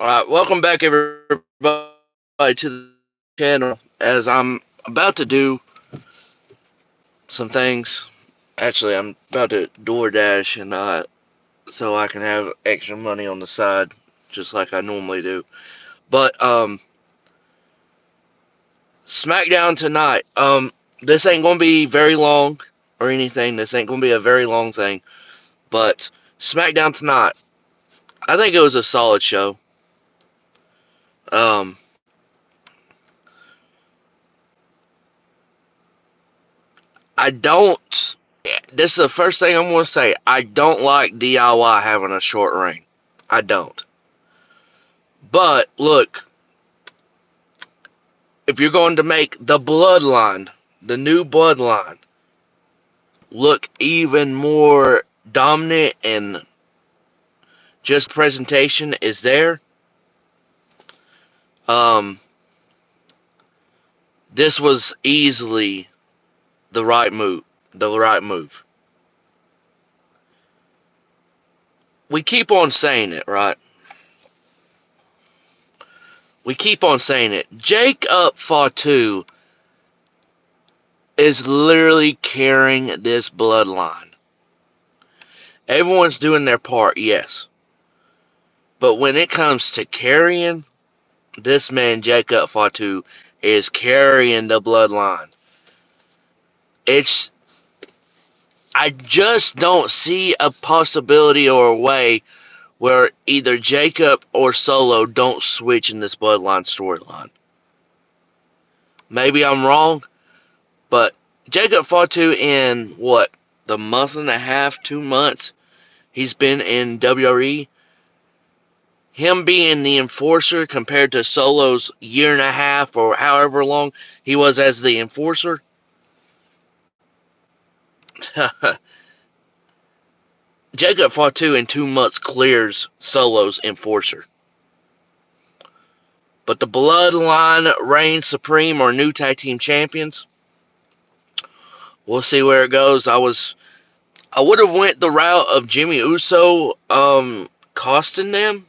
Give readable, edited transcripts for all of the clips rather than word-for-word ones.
Alright, welcome back everybody to the channel as I'm about to do some things. Actually, I'm about to DoorDash and so I can have extra money on the side just like I normally do. But SmackDown tonight. This ain't gonna be very long or anything. This ain't gonna be a very long thing. But SmackDown tonight. I think it was a solid show. Um I don't. This is the first thing I'm going to say. I don't like DIY having a short reign. I don't. But look, if you're going to make the Bloodline, the new Bloodline, look even more dominant and just presentation is there, um, this was easily the right move. The right move. We keep on saying it, right? We keep on saying it. Jacob Fatu is literally carrying this bloodline. Everyone's doing their part, yes. But when it comes to carrying, this man, Jacob Fatu, is carrying the bloodline. It's. I just don't see a possibility or a way where either Jacob or Solo don't switch in this bloodline storyline. Maybe I'm wrong, but Jacob Fatu in what? The month and a half, 2 months he's been in WWE, him being the enforcer compared to Solo's year and a half or however long he was as the enforcer, Jacob Fatu in 2 months clears Solo's enforcer. But the Bloodline reigns supreme or new tag team champions. We'll see where it goes. I would have went the route of Jimmy Uso costing them,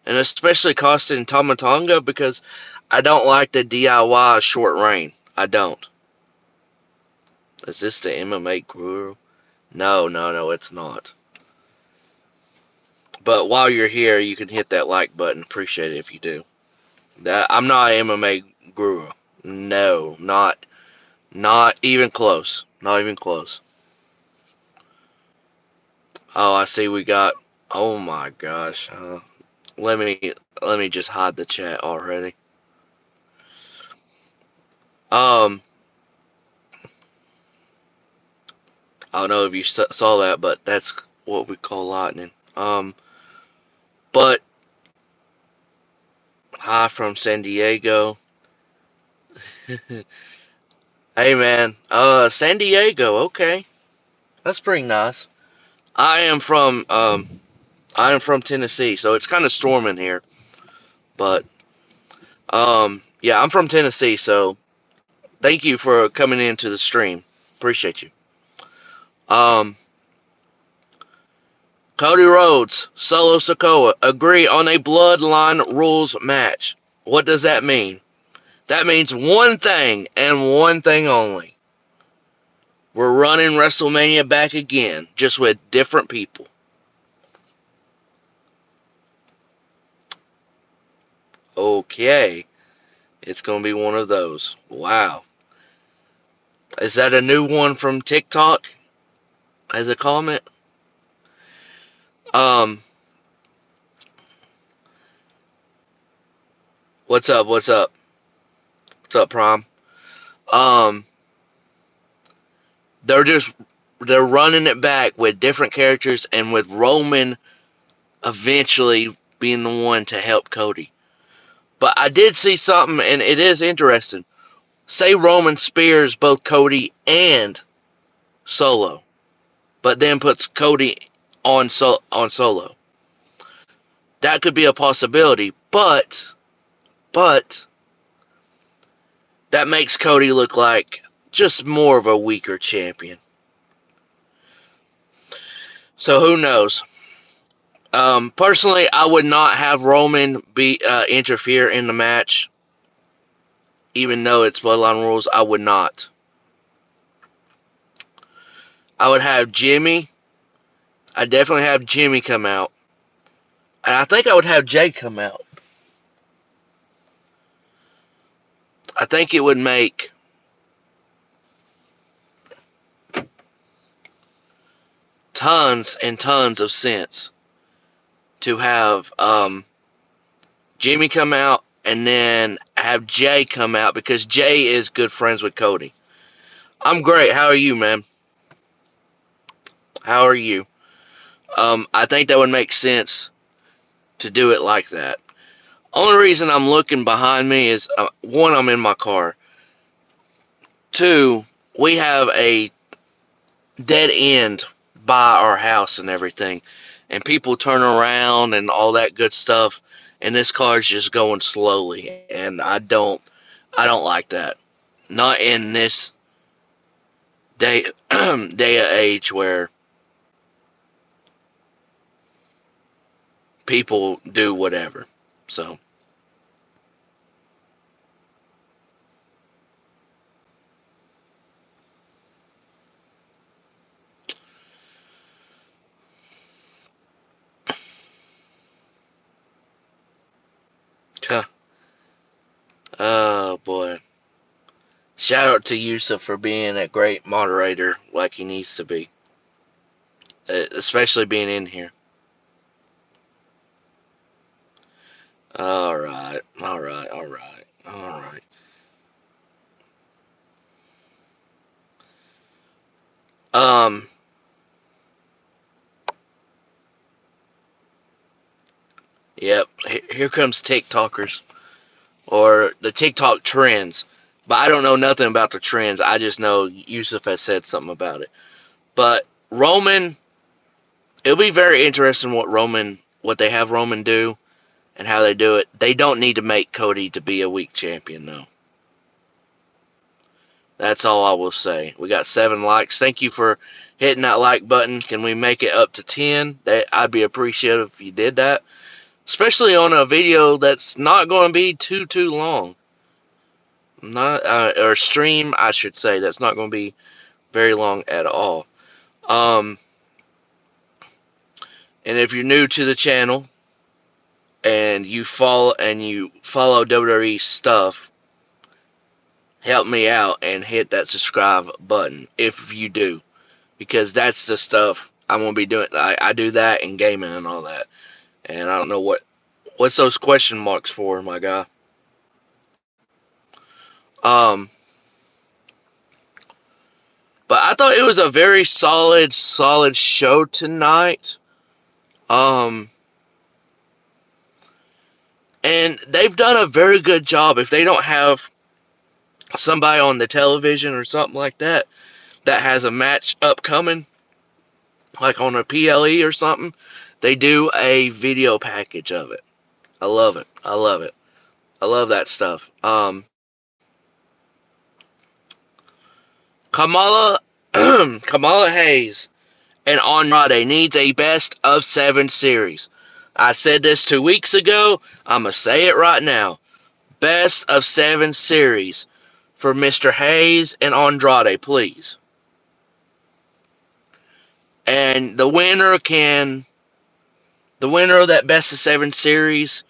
and especially costing Tama Tonga, because I don't like the DIY short reign. I don't. Is this the MMA guru? No, no, no, it's not. But while you're here, you can hit that like button. Appreciate it if you do. I'm not an MMA guru. No, not even close. Not even close. Oh, I see we got. Oh my gosh. Let me just hide the chat already. Um, I don't know if you saw that, but that's what we call lightning. But hi from San Diego. Hey man, San Diego. Okay, that's pretty nice. I am from Tennessee, so it's kind of storming here. But yeah, I'm from Tennessee, so thank you for coming into the stream. Appreciate you. Um, Cody Rhodes, Solo Sikoa agree on a Bloodline rules match. What does that mean? That means one thing and one thing only. We're running WrestleMania back again, just with different people. Okay, it's going to be one of those. Wow. Is that a new one from TikTok as a comment? Um, what's up? What's up? What's up, Prom? Um, they're just they're running it back with different characters and with Roman eventually being the one to help Cody. But I did see something, and it is interesting. Say Roman spears both Cody and Solo, but then puts Cody on Solo. That could be a possibility, but that makes Cody look like just more of a weaker champion. So who knows? Personally, I would not have Roman be interfere in the match, even though it's Bloodline rules. I would not. I would have Jimmy. I definitely have Jimmy come out, and I think I would have Jay come out. I think it would make tons and tons of sense to have Jimmy come out and then have Jay come out because Jay is good friends with Cody. I'm great. How are you, man? How are you? I think that would make sense to do it like that. Only reason I'm looking behind me is one, I'm in my car. Two, we have a dead end by our house and everything, and people turn around and all that good stuff, and this car's just going slowly, and I don't like that. Not in this day day of age where people do whatever. So oh boy. Shout out to Yusuf for being a great moderator like he needs to be. Especially being in here. Alright, alright, alright, alright. Um, yep, here comes TikTokers. Or the TikTok trends. But I don't know nothing about the trends. I just know Yusuf has said something about it. But Roman, it'll be very interesting what they have Roman do and how they do it. They don't need to make Cody to be a weak champion, though. That's all I will say. We got 7 likes. Thank you for hitting that like button. Can we make it up to 10? I'd be appreciative if you did that. Especially on a video that's not going to be too long. Not or stream, I should say. That's not going to be very long at all. And if you're new to the channel and you follow WWE stuff, help me out and hit that subscribe button if you do, because that's the stuff I'm gonna be doing. I do that in gaming and all that, and I don't know what's those question marks for, my guy. But I thought it was a very solid show tonight. And they've done a very good job. If they don't have somebody on the television or something like that has a match upcoming, like on a PLE or something, they do a video package of it. I love it. I love it. I love that stuff. Kamala Kamala Hayes and Andrade needs a best of 7 series. I said this 2 weeks ago. I'm going to say it right now. Best of 7 series for Mr. Hayes and Andrade, please. And the winner of that best of 7 series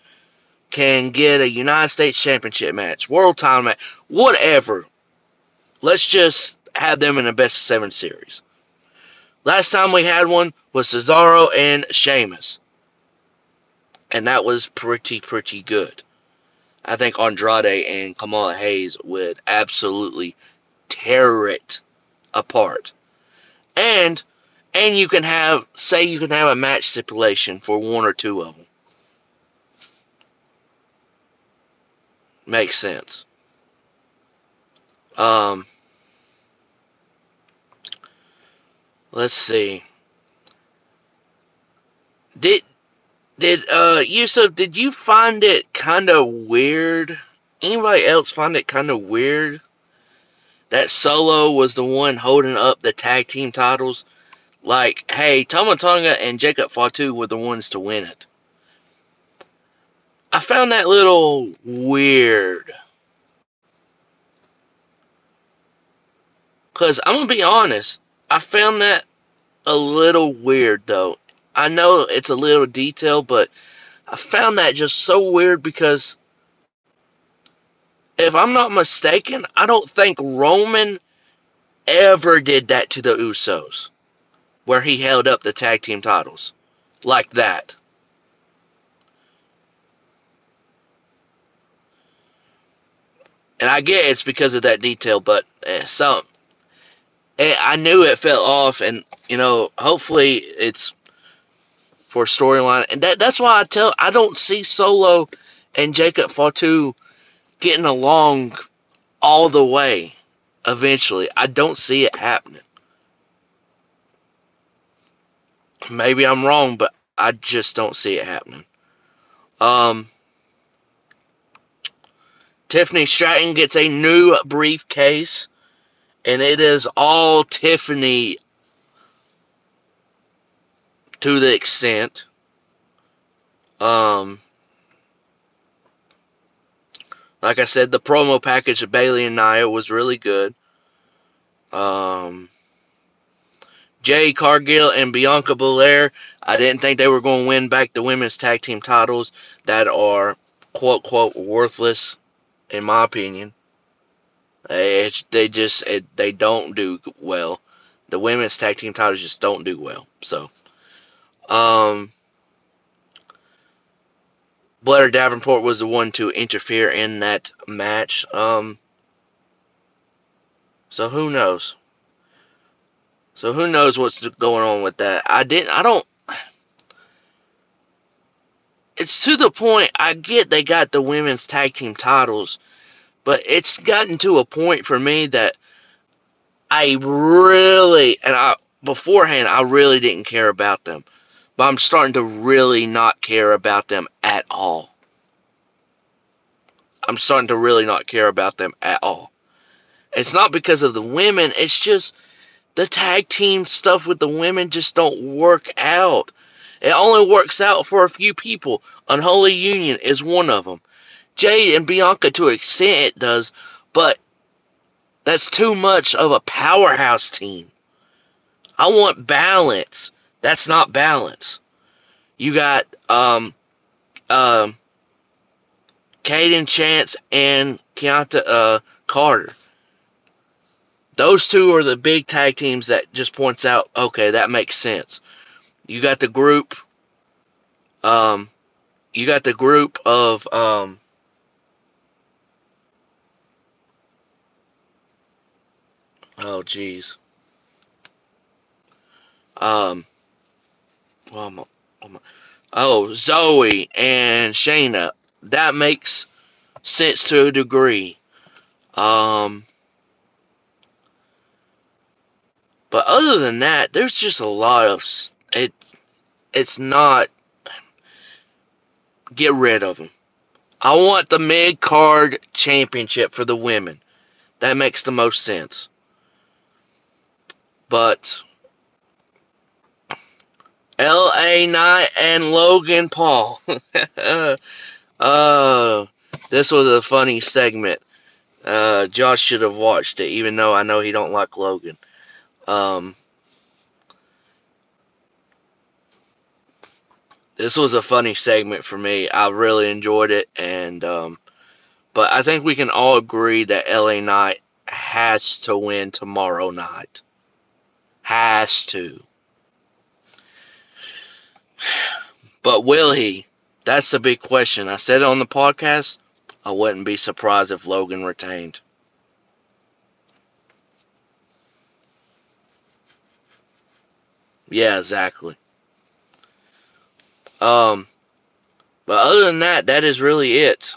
can get a United States Championship match, World Title match, whatever. Let's just have them in a best of 7 series. Last time we had one was Cesaro and Sheamus, and that was pretty good. I think Andrade and Kamala Hayes would absolutely tear it apart. And you can have a match stipulation for 1 or 2 of them. Makes sense. Let's see. Did Yusuf, did you find it kind of weird? Anybody else find it kind of weird that Solo was the one holding up the tag team titles? Like, hey, Tama Tonga and Jacob Fatu were the ones to win it. I found that little weird. Because I'm going to be honest, I found that a little weird, though. I know it's a little detail, but I found that just so weird because if I'm not mistaken, I don't think Roman ever did that to the Usos, where he held up the tag team titles like that. And I get it's because of that detail, but I knew it fell off, and hopefully it's for storyline, and that's why I don't see Solo and Jacob Fatu getting along all the way. Eventually, I don't see it happening. Maybe I'm wrong, but I just don't see it happening. Um, Tiffany Stratton gets a new briefcase, and it is all Tiffany to the extent. Um, like I said, the promo package of Bayley and Nia was really good. Um, Jay Cargill and Bianca Belair, I didn't think they were going to win back the women's tag team titles that are quote quote worthless, in my opinion. They don't do well. The women's tag team titles just don't do well. So, um, Blair Davenport was the one to interfere in that match. So who knows? So who knows what's going on with that? I don't. It's to the point. I get they got the women's tag team titles, but it's gotten to a point for me that I really, and I beforehand I really didn't care about them, but I'm starting to really not care about them at all. I'm starting to really not care about them at all. It's not because of the women. It's just the tag team stuff with the women just don't work out. It only works out for a few people. Unholy Union is one of them. Jade and Bianca to an extent it does, but that's too much of a powerhouse team. I want balance. That's not balance. You got um Caden Chance and Keonta Carter. Those two are the big tag teams that just points out, okay, that makes sense. You got the group um you got the group of oh geez. Um well, oh, Zoe and Shayna. That makes sense to a degree. Um but other than that, there's just a lot of it. It's not. Get rid of them. I want the mid card championship for the women. That makes the most sense. But LA Knight and Logan Paul. uh, this was a funny segment. Josh should have watched it, even though I know he don't like Logan. Um, this was a funny segment for me. I really enjoyed it, and but I think we can all agree that LA Knight has to win tomorrow night. Has to. But will he? That's the big question. I said it on the podcast. I wouldn't be surprised if Logan retained. Yeah, exactly. Um, but other than that, that is really it.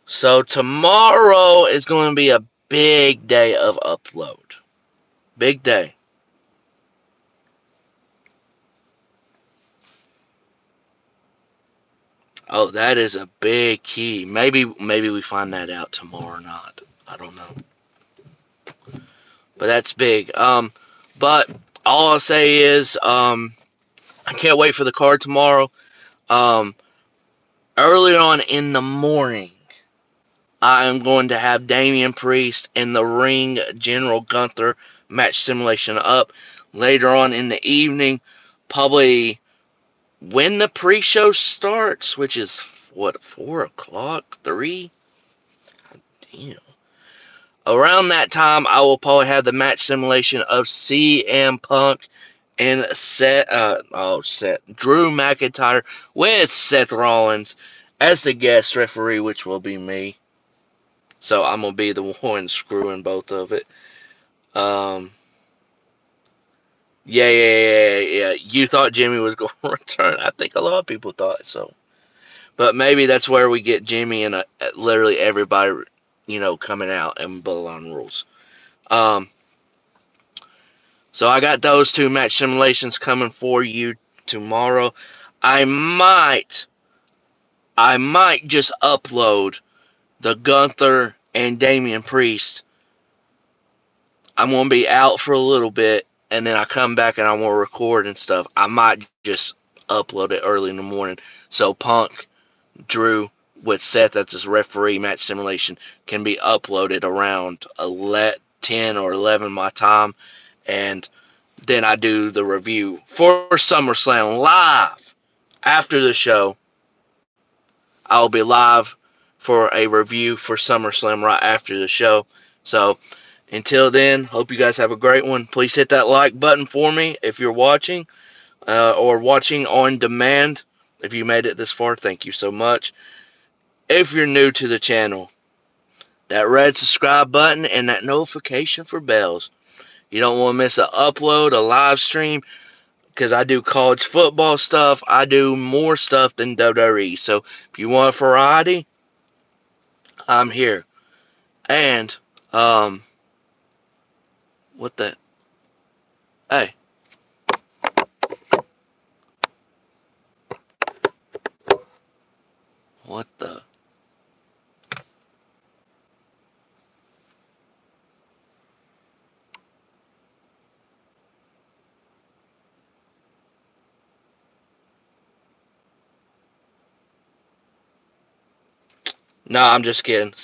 So tomorrow is going to be a big day of upload. Big day. Oh, that is a big key. Maybe we find that out tomorrow night. I don't know, but that's big. But all I'll say is, I can't wait for the card tomorrow. Um, Early on in the morning, I am going to have Damian Priest and the Ring General Gunther match simulation up. Later on in the evening, probably when the pre-show starts, which is what, 4 o'clock, 3. Damn. Around that time, I will probably have the match simulation of CM Punk and Drew McIntyre with Seth Rollins as the guest referee, which will be me. So I'm gonna be the one screwing both of it. Um, yeah. You thought Jimmy was going to return. I think a lot of people thought so. But maybe that's where we get Jimmy and literally everybody, coming out and Bloodline rules. Um, so I got those two match simulations coming for you tomorrow. I might, I might just upload the Gunther and Damian Priest. I'm gonna be out for a little bit, and then I come back and I want to record and stuff. I might just upload it early in the morning, so Punk, Drew, with Seth as his referee match simulation can be uploaded around 10 or 11 my time, and then I do the review for SummerSlam live after the show. I'll be live for a review for SummerSlam right after the show. So until then, hope you guys have a great one. Please hit that like button for me if you're watching or watching on demand. If you made it this far, thank you so much. If you're new to the channel, that red subscribe button and that notification for bells. You don't want to miss an upload, a live stream, because I do college football stuff. I do more stuff than WWE. So if you want a variety, I'm here. And, what the? Hey, what the? No, I'm just kidding.